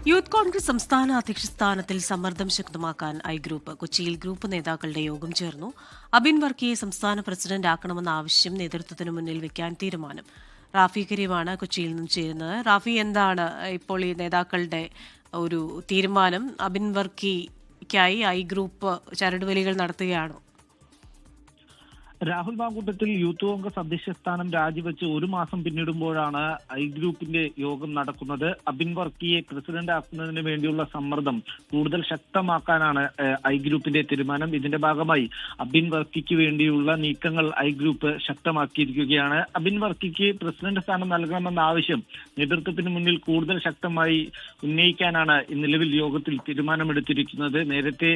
Youth Congress സംസ്ഥാന അധ്യക്ഷ സ്ഥാനത്തിൽ സമ്മർദ്ദം ശക്തമാക്കാൻ ഐ ഗ്രൂപ്പ് കൊച്ചിയിൽ ഗ്രൂപ്പ് നേതാക്കളുടെ യോഗം ചേർന്നു. അബിൻ വർക്കിയെ സംസ്ഥാന പ്രസിഡന്റ് ആക്കണമെന്ന ആവശ്യം നേതൃത്വത്തിന് മുന്നിൽ വെക്കാൻ തീരുമാനം. റാഫി കരീമാണ് കൊച്ചിയിൽ നിന്നും ചേരുന്നത്. റാഫി, എന്താണ് ഇപ്പോൾ ഈ നേതാക്കളുടെ ഒരു തീരുമാനം? അബിൻ വർക്കിക്കായി ഐ ഗ്രൂപ്പ് ചരടുവലികൾ നടത്തുകയാണോ? രാഹുൽ മാങ്കൂട്ടത്തിൽ യൂത്ത് കോൺഗ്രസ് അധ്യക്ഷ സ്ഥാനം രാജിവെച്ച് ഒരു മാസം പിന്നിടുമ്പോഴാണ് ഐ ഗ്രൂപ്പിന്റെ യോഗം നടക്കുന്നത്. അബിൻ വർക്കിയെ പ്രസിഡന്റ് ആക്കുന്നതിന് വേണ്ടിയുള്ള സമ്മർദ്ദം കൂടുതൽ ശക്തമാക്കാനാണ് ഐ ഗ്രൂപ്പിന്റെ തീരുമാനം. ഇതിന്റെ ഭാഗമായി അബിൻ വർക്കിക്ക് വേണ്ടിയുള്ള നീക്കങ്ങൾ ഐ ഗ്രൂപ്പ് ശക്തമാക്കിയിരിക്കുകയാണ്. അബിൻ വർക്കിക്ക് പ്രസിഡന്റ് സ്ഥാനം നൽകണമെന്ന ആവശ്യം നേതൃത്വത്തിന് മുന്നിൽ കൂടുതൽ ശക്തമായി ഉന്നയിക്കാനാണ് നിലവിൽ യോഗത്തിൽ തീരുമാനമെടുത്തിരിക്കുന്നത്. നേരത്തെ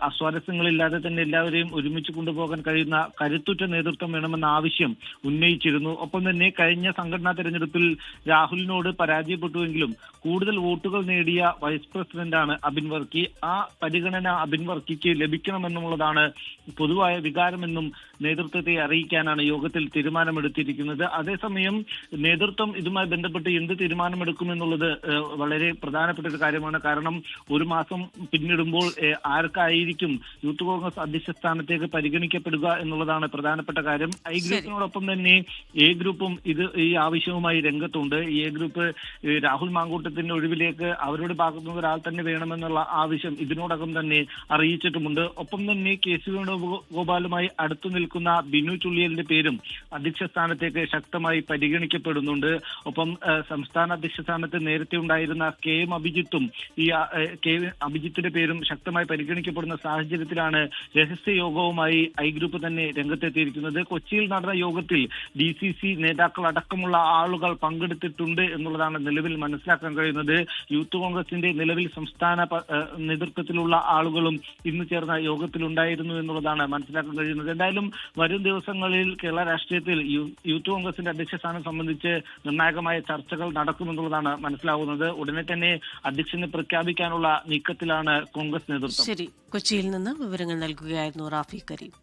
അസ്വാരസ്യങ്ങളില്ലാതെ തന്നെ എല്ലാവരെയും ഒരുമിച്ച് കൊണ്ടുപോകാൻ കഴിയുന്ന കരുത്തുറ്റ നേതൃത്വം വേണമെന്ന ആവശ്യം ഉന്നയിച്ചിരുന്നു. ഒപ്പം തന്നെ കഴിഞ്ഞ സംഘടനാ തെരഞ്ഞെടുപ്പിൽ രാഹുലിനോട് പരാജയപ്പെട്ടുവെങ്കിലും കൂടുതൽ വോട്ടുകൾ നേടിയ വൈസ് പ്രസിഡന്റാണ് അബിൻ വർക്കി. ആ പരിഗണന അബിൻ വർക്കിക്ക് ലഭിക്കണമെന്നുള്ളതാണ് പൊതുവായ വികാരമെന്നും നേതൃത്വത്തെ അറിയിക്കാനാണ് യോഗത്തിൽ തീരുമാനമെടുത്തിരിക്കുന്നത്. അതേസമയം നേതൃത്വം ഇതുമായി ബന്ധപ്പെട്ട് എന്ത് തീരുമാനമെടുക്കുമെന്നുള്ളത് വളരെ പ്രധാനപ്പെട്ട ഒരു കാര്യമാണ്. കാരണം ഒരു മാസം പിന്നിടുമ്പോൾ ആർക്കായിരിക്കും യൂത്ത് കോൺഗ്രസ് അധ്യക്ഷ സ്ഥാനത്തേക്ക് പരിഗണിക്കപ്പെടുക എന്നുള്ളതാണ് പ്രധാനപ്പെട്ട കാര്യം. ഐ ഗ്രൂപ്പിനോടൊപ്പം തന്നെ എ ഗ്രൂപ്പും ഈ ആവശ്യവുമായി രംഗത്തുണ്ട്. എ ഗ്രൂപ്പ് രാഹുൽ മാങ്കൂട്ടത്തിന്റെ ഒഴിവിലേക്ക് അവരുടെ ഭാഗത്തുനിന്ന് ഒരാൾ തന്നെ വേണമെന്നുള്ള ആവശ്യം ഇതിനോടകം തന്നെ അറിയിച്ചിട്ടുമുണ്ട്. ഒപ്പം തന്നെ കെ സി വേണുഗോപാലുമായി അടുത്തു നിൽക്കുന്ന ബിനു ചുള്ളിയലിന്റെ പേരും അധ്യക്ഷ സ്ഥാനത്തേക്ക് ശക്തമായി പരിഗണിക്കപ്പെടുന്നുണ്ട്. ഒപ്പം സംസ്ഥാന അധ്യക്ഷ സ്ഥാനത്ത് നേരത്തെ ഉണ്ടായിരുന്ന കെ എം അഭിജിത്തും അഭിജിത്തിന്റെ പേരും ശക്തമായി പരിഗണിക്കപ്പെടുന്ന സാഹചര്യത്തിലാണ് രഹസ്യ യോഗവുമായി ഐ ഗ്രൂപ്പ് തന്നെ രംഗത്തെത്തിയിരിക്കുന്നത്. കൊച്ചിയിൽ നടന്ന യോഗത്തിൽ DCC നേതാക്കൾ അടക്കമുള്ള ആളുകൾ പങ്കെടുത്തിട്ടുണ്ട് എന്നുള്ളതാണ് നിലവിൽ മനസ്സിലാക്കാൻ കഴിയുന്നത്. യൂത്ത് കോൺഗ്രസിന്റെ നിലവിൽ സംസ്ഥാന നേതൃത്വത്തിലുള്ള ആളുകളും ഇന്ന് ചേർന്ന യോഗത്തിൽ ഉണ്ടായിരുന്നു എന്നുള്ളതാണ് മനസ്സിലാക്കാൻ കഴിയുന്നത്. എന്തായാലും വരും ദിവസങ്ങളിൽ കേരള രാഷ്ട്രീയത്തിൽ യൂത്ത് കോൺഗ്രസിന്റെ അധ്യക്ഷ സ്ഥാനം സംബന്ധിച്ച് നിർണായകമായ ചർച്ചകൾ നടക്കുമെന്നുള്ളതാണ് മനസ്സിലാവുന്നത്. ഉടനെ തന്നെ അധ്യക്ഷനെ പ്രഖ്യാപിക്കാനുള്ള നീക്കത്തിലാണ് കോൺഗ്രസ് നേതൃത്വം. ശരി, കൊച്ചിയിൽ നിന്ന് വിവരങ്ങൾ നൽകുകയായിരുന്നു റാഫി കരീം.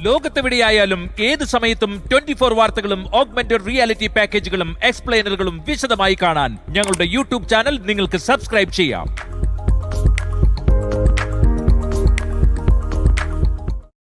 ലോകത്തെവിടെയായാലും ഏത് സമയത്തും 24 വാർത്തകളും ഓഗ്മെന്റഡ് റിയാലിറ്റി പാക്കേജുകളും എക്സ്പ്ലെയിനറുകളും വിശദമായി കാണാൻ ഞങ്ങളുടെ യൂട്യൂബ് ചാനൽ നിങ്ങൾക്ക് സബ്സ്ക്രൈബ് ചെയ്യാം.